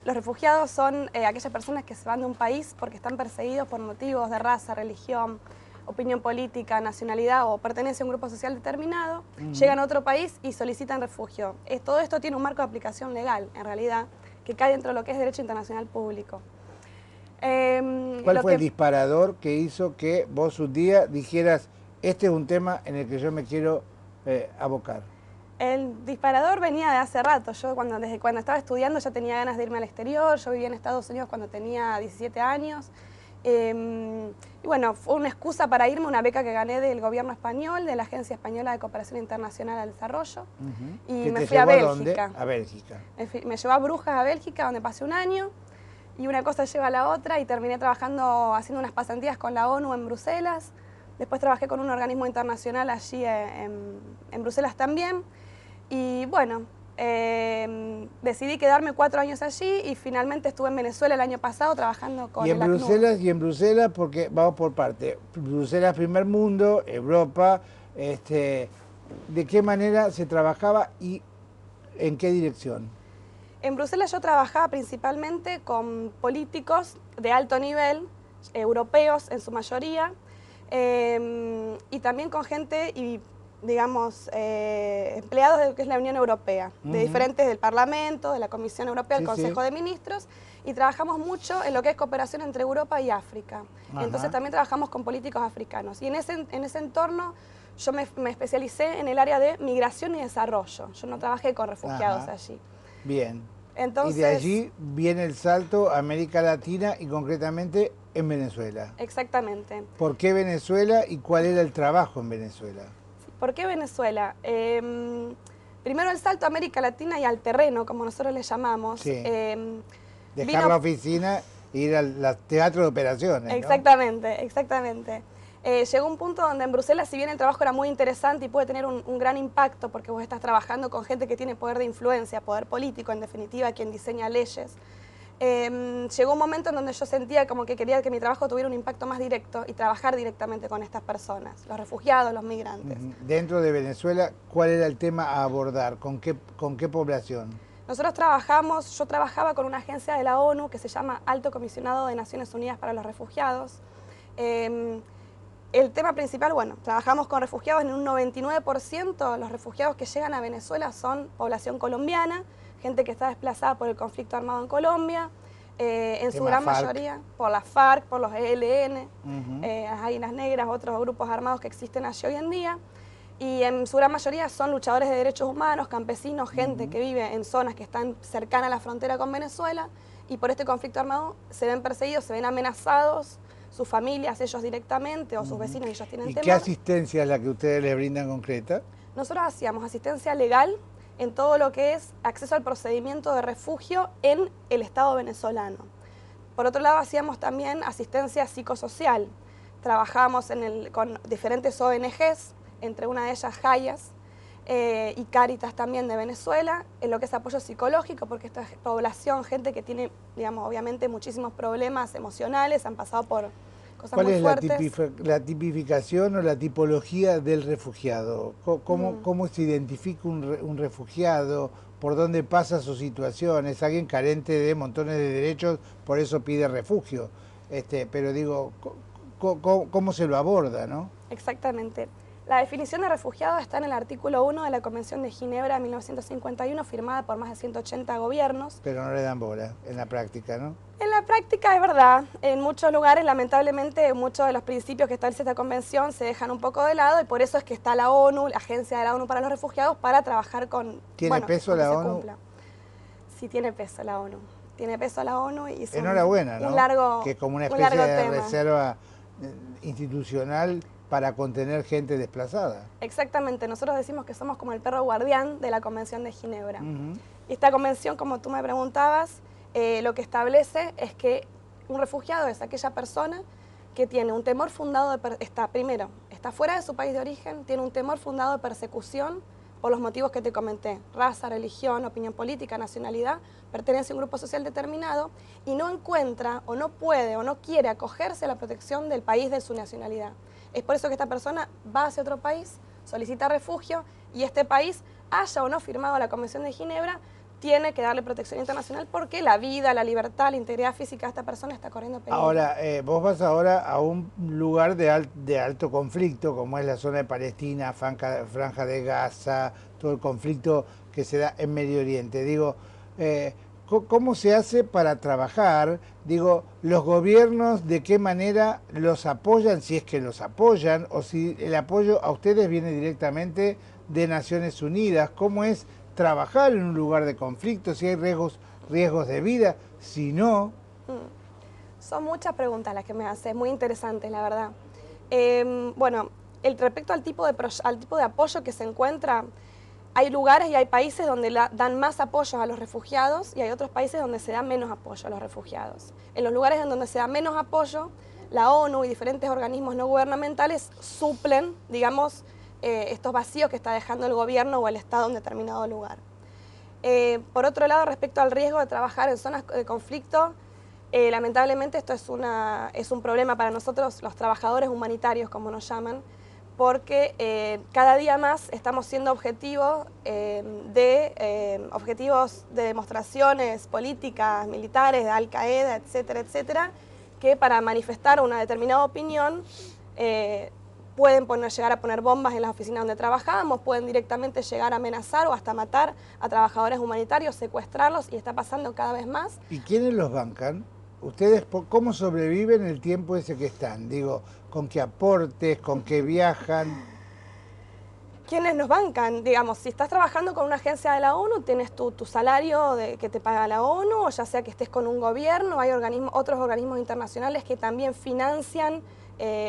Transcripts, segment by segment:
Los refugiados son aquellas personas que se van de un país porque están perseguidos por motivos de raza, religión, opinión política, nacionalidad o pertenece a un grupo social determinado, llegan a otro país y solicitan refugio. Todo esto tiene un marco de aplicación legal, en realidad, que cae dentro de lo que es derecho internacional público. ¿Cuál fue el disparador que hizo que vos un día dijeras, este es un tema en el que yo me quiero abocar? El disparador venía de hace rato. Yo desde cuando estaba estudiando ya tenía ganas de irme al exterior. Yo vivía en Estados Unidos cuando tenía 17 años. Y bueno, fue una excusa para irme, una beca que gané del gobierno español, de la Agencia Española de Cooperación Internacional al Desarrollo. Y me fui a Bélgica. ¿A Bélgica? Me llevó a Brujas, a Bélgica, donde pasé un año. Y una cosa lleva a la otra y terminé trabajando, haciendo unas pasantías con la ONU en Bruselas. Después trabajé con un organismo internacional allí en Bruselas también. Y bueno, decidí quedarme 4 años allí y finalmente estuve en Venezuela el año pasado trabajando con el ACNUR. Y en Bruselas, porque vamos por parte, Bruselas primer mundo, Europa, ¿de qué manera se trabajaba y en qué dirección? En Bruselas yo trabajaba principalmente con políticos de alto nivel, europeos en su mayoría, y también con gente y digamos, empleados de lo que es la Unión Europea, de diferentes del Parlamento, de la Comisión Europea, del Consejo de Ministros, y trabajamos mucho en lo que es cooperación entre Europa y África. Entonces también trabajamos con políticos africanos. Y en ese entorno yo me especialicé en el área de migración y desarrollo. Yo no trabajé con refugiados allí. Bien. Entonces, y de allí viene el salto a América Latina y concretamente en Venezuela. Exactamente. ¿Por qué Venezuela y cuál era el trabajo en Venezuela? ¿Por qué Venezuela? Primero el salto a América Latina y al terreno, como nosotros le llamamos. Sí. Dejar la oficina e ir al teatro de operaciones, Exactamente, ¿no? exactamente. Llegó un punto donde en Bruselas, si bien el trabajo era muy interesante y puede tener un gran impacto, porque vos estás trabajando con gente que tiene poder de influencia, poder político, en definitiva, quien diseña leyes, llegó un momento en donde yo sentía como que quería que mi trabajo tuviera un impacto más directo y trabajar directamente con estas personas, los refugiados, los migrantes. Dentro de Venezuela, ¿cuál era el tema a abordar? ¿Con qué población? Nosotros yo trabajaba con una agencia de la ONU que se llama Alto Comisionado de Naciones Unidas para los Refugiados. El tema principal, bueno, trabajamos con refugiados en un 99%, los refugiados que llegan a Venezuela son población colombiana, gente que está desplazada por el conflicto armado en Colombia, en su gran mayoría por las FARC, por los ELN, las Águilas Negras, otros grupos armados que existen allí hoy en día, y en su gran mayoría son luchadores de derechos humanos, campesinos, gente que vive en zonas que están cercanas a la frontera con Venezuela, y por este conflicto armado se ven perseguidos, se ven amenazados, sus familias, ellos directamente, o sus vecinos, ellos tienen temor. ¿Y qué asistencia es la que ustedes les brindan concreta? Nosotros hacíamos asistencia legal en todo lo que es acceso al procedimiento de refugio en el Estado venezolano. Por otro lado, hacíamos también asistencia psicosocial. Trabajábamos con diferentes ONGs, entre una de ellas Hayas y Cáritas también de Venezuela, en lo que es apoyo psicológico, porque esta es población, gente que tiene, digamos, obviamente muchísimos problemas emocionales, han pasado por cosas muy fuertes. ¿Cuál es la tipificación o la tipología del refugiado? ¿Cómo se identifica un refugiado? ¿Por dónde pasa su situación? ¿Es alguien carente de montones de derechos, por eso pide refugio? Pero digo, ¿cómo se lo aborda, no? Exactamente. La definición de refugiado está en el artículo 1 de la Convención de Ginebra de 1951, firmada por más de 180 gobiernos. Pero no le dan bola en la práctica, ¿no? En la práctica es verdad. En muchos lugares, lamentablemente, muchos de los principios que establece esta convención se dejan un poco de lado y por eso es que está la ONU, la Agencia de la ONU para los Refugiados, para trabajar con... ¿Tiene peso la ONU? Sí, tiene peso la ONU. Tiene peso la ONU y es enhorabuena, ¿no? Un largo, que es como una especie de tema. Reserva institucional para contener gente desplazada. Exactamente, nosotros decimos que somos como el perro guardián de la Convención de Ginebra. Y esta convención, como tú me preguntabas, lo que establece es que un refugiado es aquella persona que tiene un temor fundado primero, está fuera de su país de origen, tiene un temor fundado de persecución por los motivos que te comenté, raza, religión, opinión política, nacionalidad, pertenece a un grupo social determinado y no encuentra o no puede o no quiere acogerse a la protección del país de su nacionalidad. Es por eso que esta persona va hacia otro país, solicita refugio y este país, haya o no firmado la Convención de Ginebra, tiene que darle protección internacional porque la vida, la libertad, la integridad física de esta persona está corriendo peligro. Ahora, vos vas ahora a un lugar de alto conflicto, como es la zona de Palestina, Franja de Gaza, todo el conflicto que se da en Medio Oriente. Digo, ¿cómo se hace para trabajar? Digo, los gobiernos, ¿de qué manera los apoyan, si es que los apoyan, o si el apoyo a ustedes viene directamente de Naciones Unidas? ¿Cómo es trabajar en un lugar de conflicto? Si hay riesgos de vida, si no... Son muchas preguntas las que me haces, muy interesantes, la verdad. Bueno, respecto al tipo de apoyo que se encuentra, hay lugares y hay países donde dan más apoyo a los refugiados y hay otros países donde se da menos apoyo a los refugiados. En los lugares en donde se da menos apoyo, la ONU y diferentes organismos no gubernamentales suplen, digamos, estos vacíos que está dejando el gobierno o el Estado en determinado lugar. Por otro lado, respecto al riesgo de trabajar en zonas de conflicto, lamentablemente esto es un problema para nosotros, los trabajadores humanitarios, como nos llaman, porque cada día más estamos siendo objetivos de demostraciones políticas, militares, de Al Qaeda, etcétera, etcétera, que para manifestar una determinada opinión pueden llegar a poner bombas en las oficinas donde trabajamos, pueden directamente llegar a amenazar o hasta matar a trabajadores humanitarios, secuestrarlos, y está pasando cada vez más. ¿Y quiénes los bancan? ¿Ustedes cómo sobreviven el tiempo ese que están? Digo, ¿con qué aportes, con qué viajan? ¿Quiénes nos bancan? Digamos, si estás trabajando con una agencia de la ONU, tienes tu salario que te paga la ONU, o ya sea que estés con un gobierno, hay otros organismos internacionales que también financian,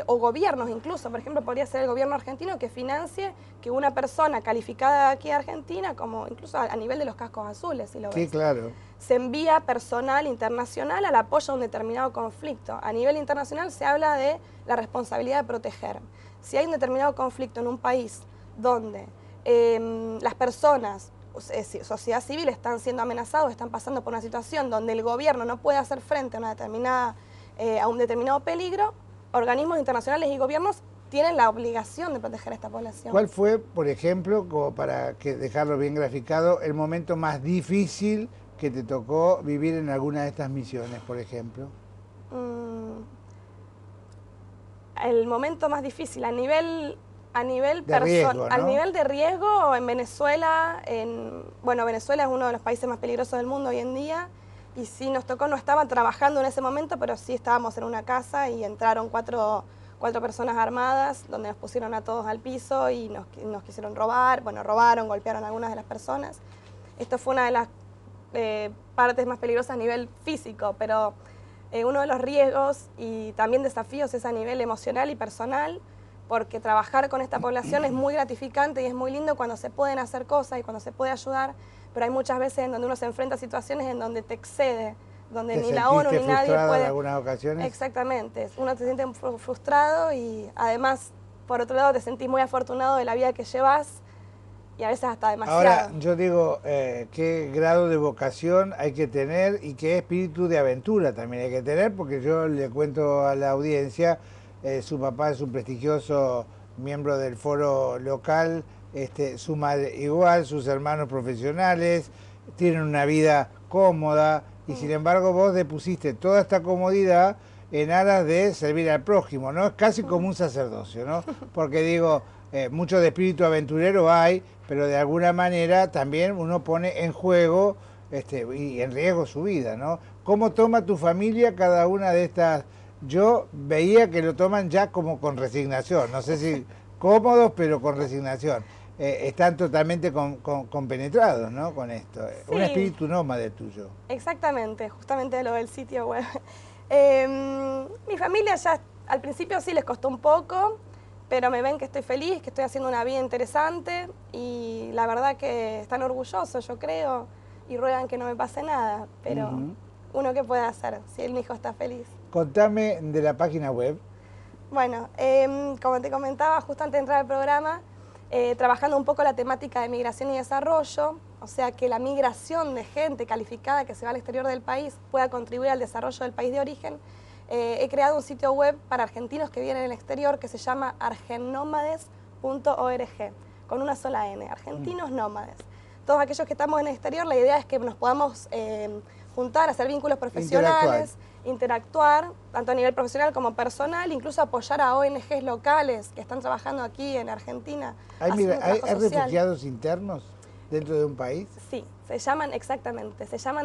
o gobiernos incluso, por ejemplo, podría ser el gobierno argentino que financie que una persona calificada aquí a Argentina, como incluso a nivel de los cascos azules, si lo ves. Sí, claro. Se envía personal internacional al apoyo a un determinado conflicto. A nivel internacional se habla de la responsabilidad de proteger. Si hay un determinado conflicto en un país donde las personas, sociedad civil, están siendo amenazados, están pasando por una situación donde el gobierno no puede hacer frente a un determinado peligro, organismos internacionales y gobiernos tienen la obligación de proteger a esta población. ¿Cuál fue, por ejemplo, como para dejarlo bien graficado, el momento más difícil que te tocó vivir en alguna de estas misiones, por ejemplo? El momento más difícil a nivel riesgo, ¿no? Al nivel de riesgo en Venezuela, Venezuela es uno de los países más peligrosos del mundo hoy en día, y sí nos tocó, no estaba trabajando en ese momento, pero sí estábamos en una casa y entraron cuatro personas armadas, donde nos pusieron a todos al piso y nos quisieron robar, robaron, golpearon a algunas de las personas. Esto fue una de las partes más peligrosas a nivel físico, pero uno de los riesgos y también desafíos es a nivel emocional y personal, porque trabajar con esta población es muy gratificante y es muy lindo cuando se pueden hacer cosas y cuando se puede ayudar, pero hay muchas veces en donde uno se enfrenta a situaciones en donde te excede, donde ni la ONU ni nadie puede... en algunas ocasiones? Exactamente, uno se siente frustrado y además, por otro lado, te sentís muy afortunado de la vida que llevas y a veces hasta demasiado. Ahora, yo digo, qué grado de vocación hay que tener y qué espíritu de aventura también hay que tener, porque yo le cuento a la audiencia, su papá es un prestigioso miembro del foro local, su madre igual, sus hermanos profesionales, tienen una vida cómoda y sin embargo vos depusiste toda esta comodidad en aras de servir al prójimo, ¿no? Es casi como un sacerdocio, ¿no? Porque digo, mucho de espíritu aventurero hay, pero de alguna manera también uno pone en juego y en riesgo su vida, ¿no? ¿Cómo toma tu familia cada una de estas? Yo veía que lo toman ya como con resignación, no sé si cómodos, pero con resignación. Están totalmente compenetrados, ¿no? Con esto. Sí. Un espíritu nómade tuyo. Exactamente, justamente lo del sitio web. Mi familia ya al principio sí les costó un poco, pero me ven que estoy feliz, que estoy haciendo una vida interesante y la verdad que están orgullosos, yo creo, y ruegan que no me pase nada, pero uno qué puede hacer si el hijo está feliz. Contame de la página web. Bueno, como te comentaba justo antes de entrar al programa, trabajando un poco la temática de migración y desarrollo, o sea que la migración de gente calificada que se va al exterior del país pueda contribuir al desarrollo del país de origen. He creado un sitio web para argentinos que viven en el exterior que se llama argennómades.org, con una sola N, Argentinos Nómades, todos aquellos que estamos en el exterior, la idea es que nos podamos juntar, hacer vínculos profesionales, interactuar, tanto a nivel profesional como personal, incluso apoyar a ONGs locales que están trabajando aquí en Argentina. ¿Hay refugiados internos dentro de un país? Sí, se llaman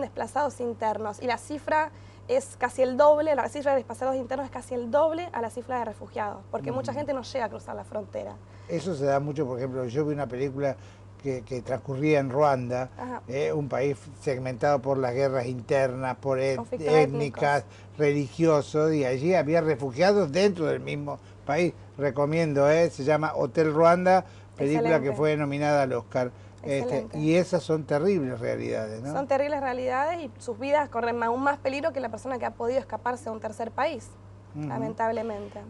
desplazados internos, y la cifra es casi el doble, la cifra de desplazados internos es casi el doble a la cifra de refugiados, porque mucha gente no llega a cruzar la frontera. Eso se da mucho, por ejemplo, yo vi una película que transcurría en Ruanda, un país segmentado por las guerras internas, por étnicas, religiosos, y allí había refugiados dentro del mismo país. Recomiendo, se llama Hotel Ruanda, película que fue nominada al Oscar. Y esas son terribles realidades, ¿no? Son terribles realidades y sus vidas corren aún más peligro que la persona que ha podido escaparse a un tercer país, lamentablemente.